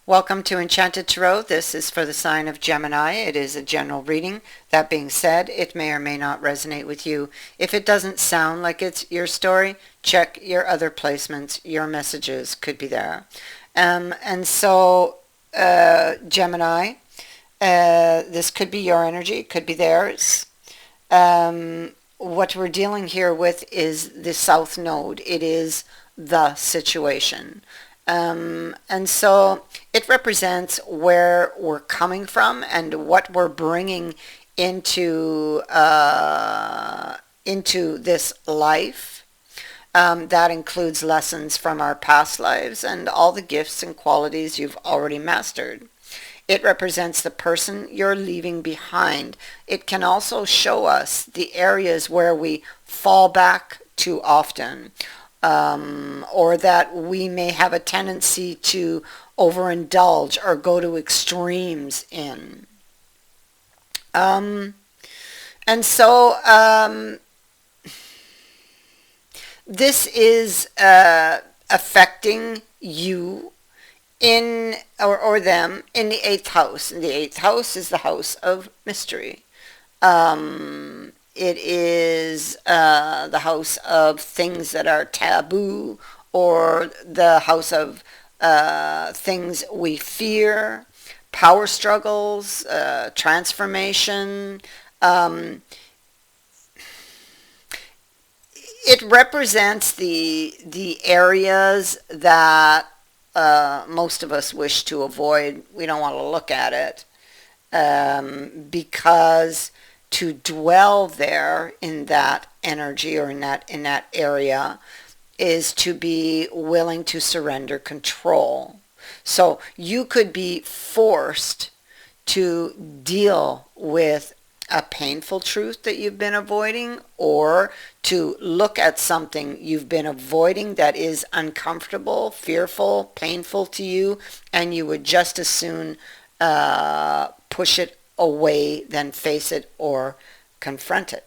Welcome to Enchanted Tarot. This is for the sign of Gemini. It is a general reading. That being said, it may or may not resonate with you. If it doesn't sound like it's your story, check your other placements. Your messages could be there. Gemini, this could be your energy, could be theirs. What we're dealing here with is the South Node. It is the situation. And so it represents where we're coming from and what we're bringing into this life. That includes lessons from our past lives and all the gifts and qualities you've already mastered. It represents the person you're leaving behind. It can also show us the areas where we fall back too often, or that we may have a tendency to overindulge or go to extremes in. And so this is affecting you in or them in the eighth house. And the eighth house is the house of mystery. It is the house of things that are taboo, or the house of things we fear, power struggles, transformation. It represents the areas that most of us wish to avoid. We don't want to look at it because to dwell there in that energy or in that area is to be willing to surrender control. So you could be forced to deal with a painful truth that you've been avoiding, or to look at something you've been avoiding that is uncomfortable, fearful, painful to you, and you would just as soon push it away than face it or confront it.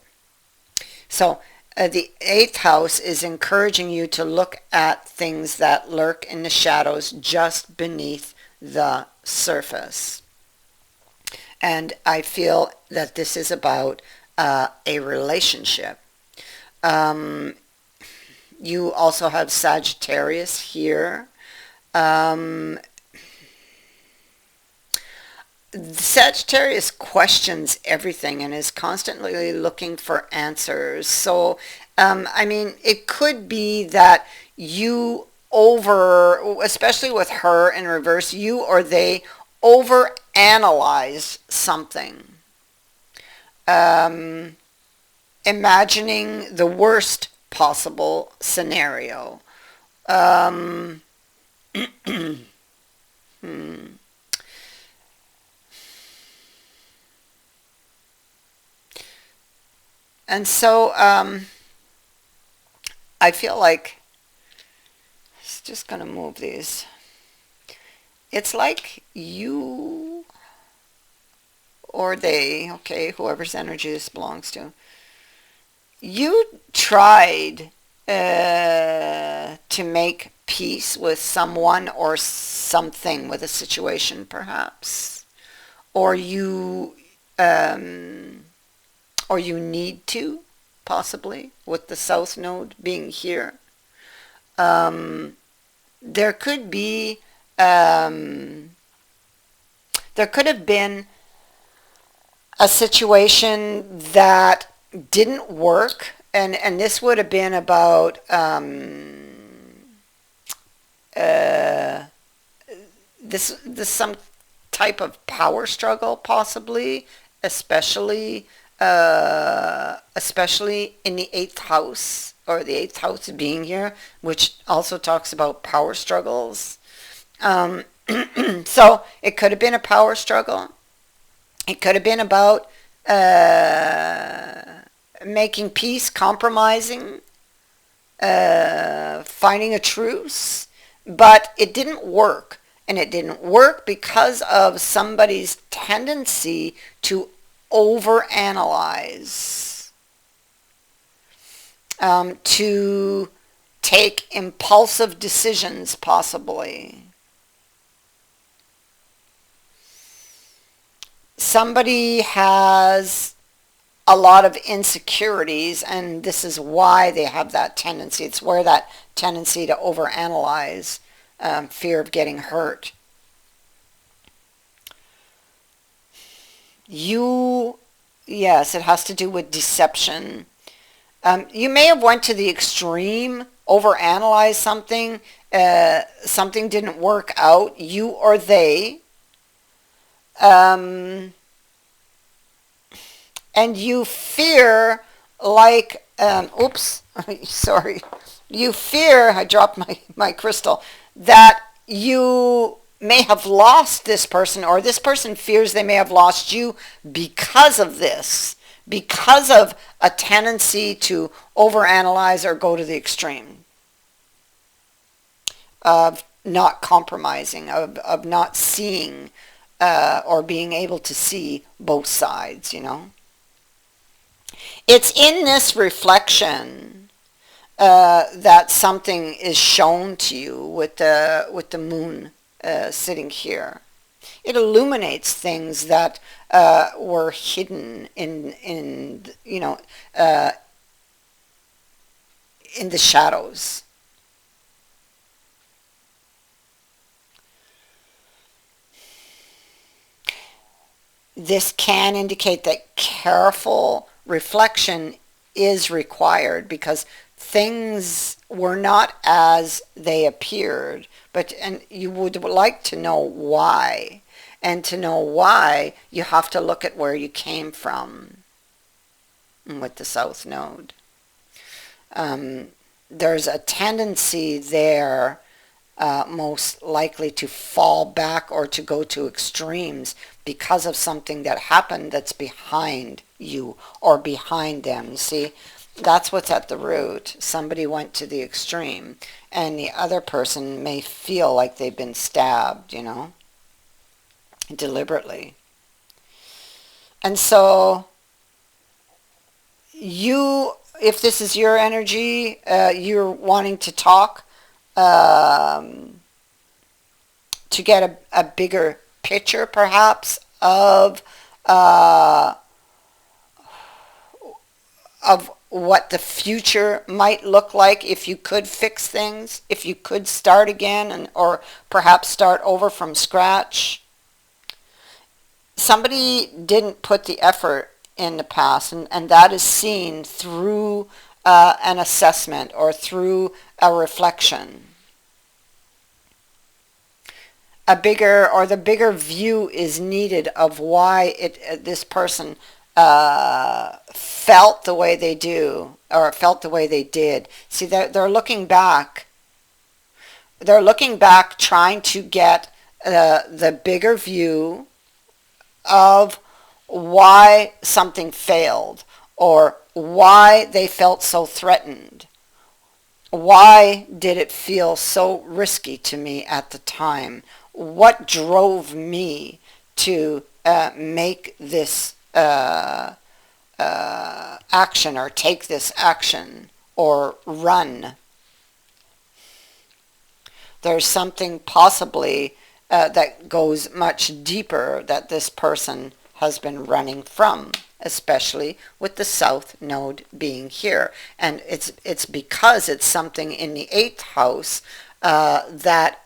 So the eighth house is encouraging you to look at things that lurk in the shadows just beneath the surface. And I feel that this is about a relationship. You also have Sagittarius here. Sagittarius questions everything and is constantly looking for answers. So, it could be that you especially with her in reverse, you or they overanalyze something. Imagining the worst possible scenario. And so I feel like it's just going to move these. It's like you or they, okay, whoever's energy this belongs to, you tried to make peace with someone or something, with a situation perhaps, or you need to, possibly, with the South Node being here. There could be there could have been a situation that didn't work, and this would have been about this some type of power struggle, possibly, especially in the eighth house, or the eighth house being here, which also talks about power struggles. So it could have been a power struggle. It could have been about making peace, compromising, finding a truce, but it didn't work. And it didn't work because of somebody's tendency to overanalyze, to take impulsive decisions, possibly. somebody has a lot of insecurities, and this is why they have that tendency. It's where that tendency to overanalyze, fear of getting hurt. You, yes, it has to do with deception. You may have went to the extreme, overanalyze something, something didn't work out, you or they, um, and you fear like, oops, sorry, you fear, I dropped my crystal, that you may have lost this person, or this person fears they may have lost you because of this, because of a tendency to overanalyze or go to the extreme of not compromising, of not seeing or being able to see both sides, you know. It's in this reflection that something is shown to you with the moon sitting here. It illuminates things that were hidden in you know in the shadows. This can indicate that careful reflection is required because things were not as they appeared, and you would like to know why. And to know why, you have to look at where you came from with the South Node. Um, there's a tendency there, most likely to fall back or to go to extremes because of something that happened that's behind you or behind them. See, that's what's at the root. Somebody went to the extreme, and the other person may feel like they've been stabbed, you know, deliberately. And so you, if this is your energy, you're wanting to talk, to get a bigger picture perhaps uh, of what the future might look like if you could fix things, if you could start again, or perhaps start over from scratch. Somebody didn't put the effort in the past, and that is seen through an assessment or through a reflection. A bigger, or the bigger view is needed of why this person felt the way they do, or felt the way they did. See, they're looking back. They're looking back, trying to get the bigger view of why something failed, or why they felt so threatened. Why did it feel so risky to me at the time? What drove me to make this action, or take this action, or run? There's something possibly that goes much deeper that this person has been running from, especially with the South Node being here. And it's because it's something in the 8th house that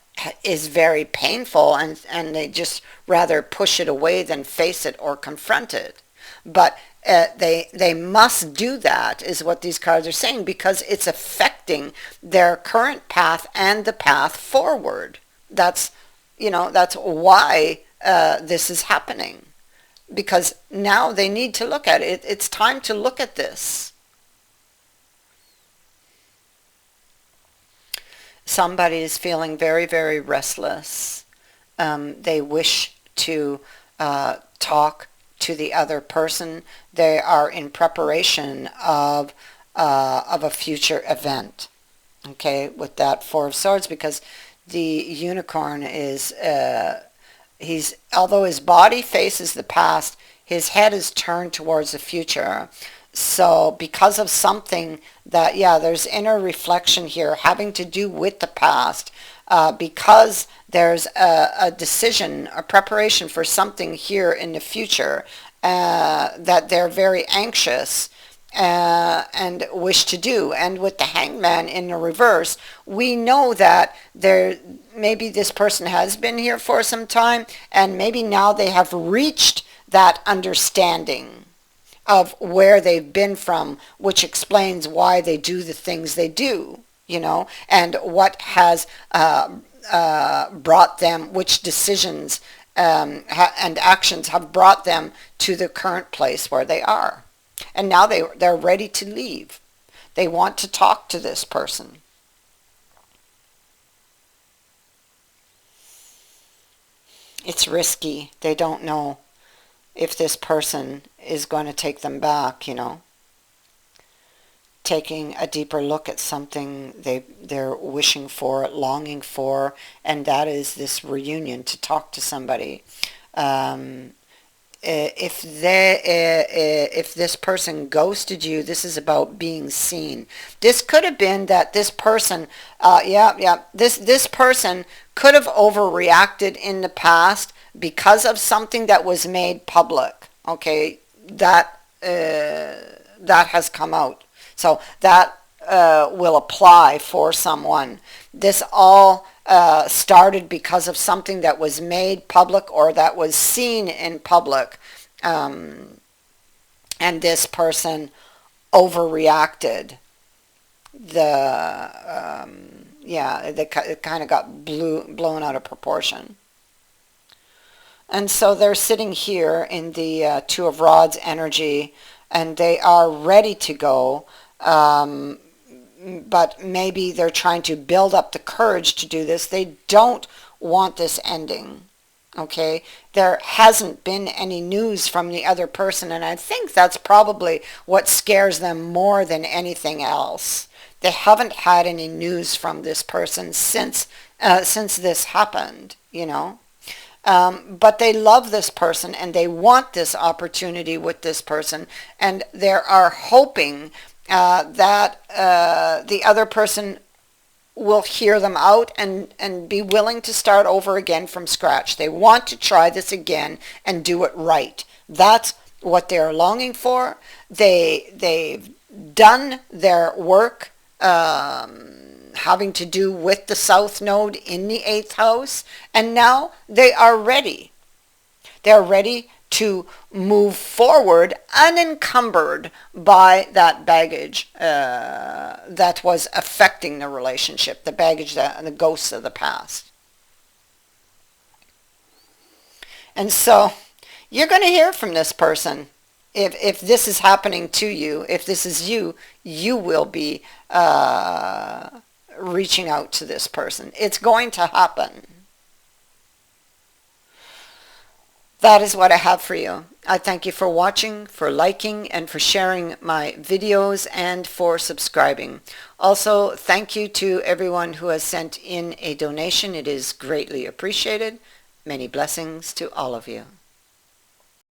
is very painful, and they just rather push it away than face it or confront it. But they must do that, is what these cards are saying, because it's affecting their current path and the path forward. That's why this is happening, because now they need to look at it. It's time to look at this. Somebody is feeling very, very restless. They wish to talk to the other person. They are in preparation of a future event. Okay, with that Four of Swords, because the unicorn is although his body faces the past, his head is turned towards the future. So because of something that, there's inner reflection here having to do with the past, because there's a decision, a preparation for something here in the future, that they're very anxious and wish to do. And with the hangman in the reverse, we know that maybe this person has been here for some time, and maybe now they have reached that understanding of where they've been from, which explains why they do the things they do, and what has brought them, which decisions and actions have brought them to the current place where they are. And now they're ready to leave. They want to talk to this person. It's risky. They don't know if this person is going to take them back, taking a deeper look at something they're wishing for, longing for, and that is this reunion, to talk to somebody. If this person ghosted you, this is about being seen. This could have been that this person, this person could have overreacted in the past because of something that was made public. Okay, that has come out. So that will apply for someone. This all started because of something that was made public or that was seen in public, and this person overreacted. It kind of got blown out of proportion. And so they're sitting here in the Two of Rods energy, and they are ready to go. But maybe they're trying to build up the courage to do this. They don't want this ending. Okay? There hasn't been any news from the other person, and I think that's probably what scares them more than anything else. They haven't had any news from this person since this happened, but they love this person, and they want this opportunity with this person, and they are hoping that the other person will hear them out and be willing to start over again from scratch. They want to try this again and do it right. That's what they're longing for. They've done their work having to do with the South Node in the 8th house, and now they are ready. They're ready to move forward unencumbered by that baggage that was affecting the relationship, the baggage, the ghosts of the past. And so you're going to hear from this person. If this is happening to you, if this is you, you will be reaching out to this person. It's going to happen. That is what I have for you. I thank you for watching, for liking, and for sharing my videos, and for subscribing. Also, thank you to everyone who has sent in a donation. It is greatly appreciated. Many blessings to all of you.